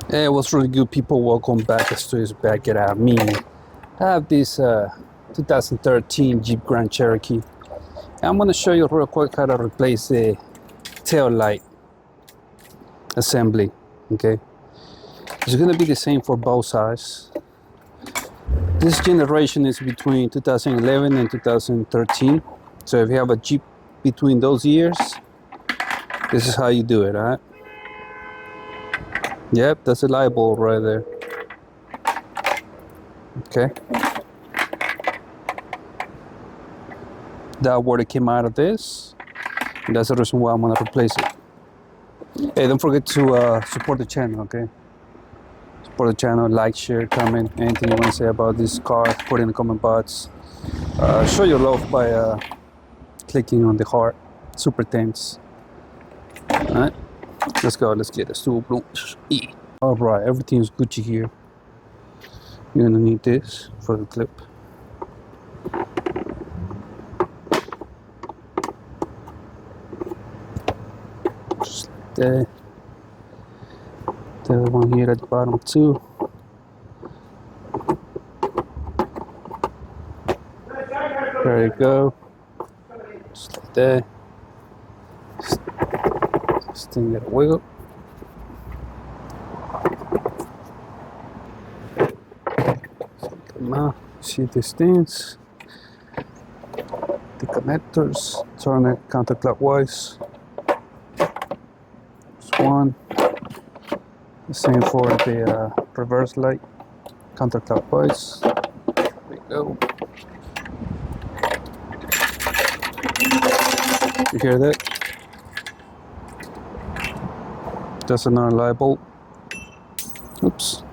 Hey, it was really good, people. Welcome back. It's back at me. I have this 2013 Jeep Grand Cherokee. I'm going to show you real quick how to replace the tail light assembly. Okay, it's going to be the same for both sides. This generation is between 2011 and 2013. So if you have a Jeep between those years, this is how you do it. All right. Yep, that's a light bulb right there. Okay. That word came out of this, and that's the reason why I'm gonna replace it. Hey, don't forget to support the channel, okay? Support the channel, like, share, comment, anything you want to say about this car, put in the comment box. Show your love by clicking on the heart. Super thanks. All right, let's go. Let's get it. All right, everything's Gucci here. You're gonna need this for the clip. Just like that. The other one here at the bottom too. There you go. Just like that. This thing got a wiggle. Come on, see these things. The connectors, turn it counterclockwise. There's one. The same for the reverse light, counterclockwise. There we go. You hear that? That's another light bulb. Oops.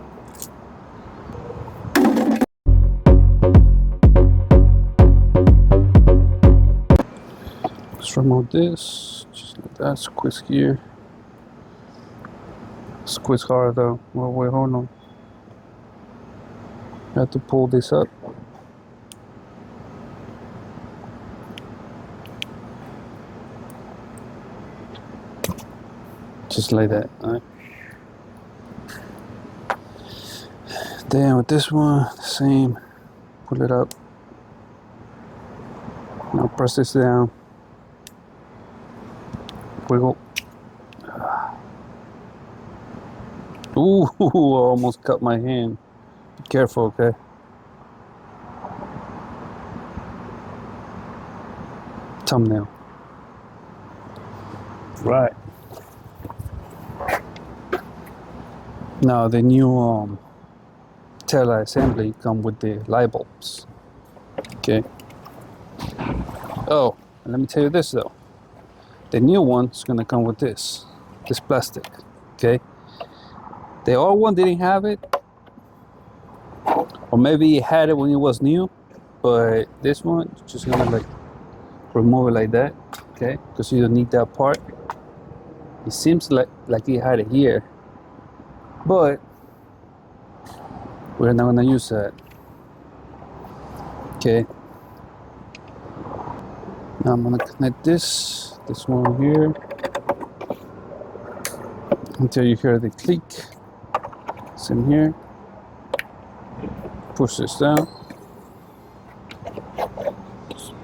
Let's remove this. Just like that. Squeeze here. Squeeze hard though. Well, wait, hold on. I have to pull this up. Just like that. All right. Then with this one, the same. Pull it up. Now press this down. Wiggle. Ooh, I almost cut my hand. Be careful, okay? Thumbnail. Right. Now the new tail light assembly come with the light bulbs. Okay. Oh, and let me tell you this though. The new one is gonna come with this plastic. Okay. The old one didn't have it, or maybe it had it when it was new, but this one just gonna like remove it like that, okay? Because you don't need that part. It seems like it had it here, but we're not gonna use that. Okay. Now I'm gonna connect this one here until you hear the click. It's in here. Push this down.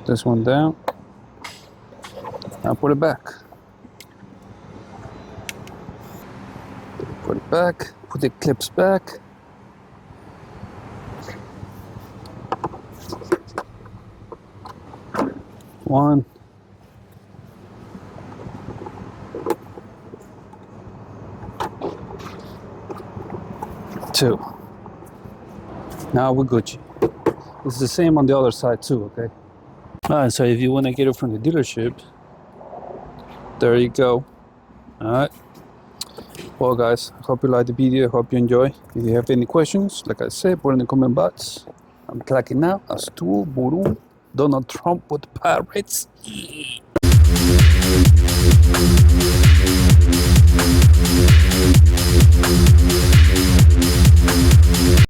This one down. Now put it back. Put it back. Put the clips back. One. Two. Now we're Gucci. It's the same on the other side too, okay? Alright, so if you want to get it from the dealership, there you go. Alright. Well guys, I hope you liked the video. I hope you enjoy. If you have any questions, like I said, put in the comment box. I'm clacking out as to Buru, Donald Trump with pirates.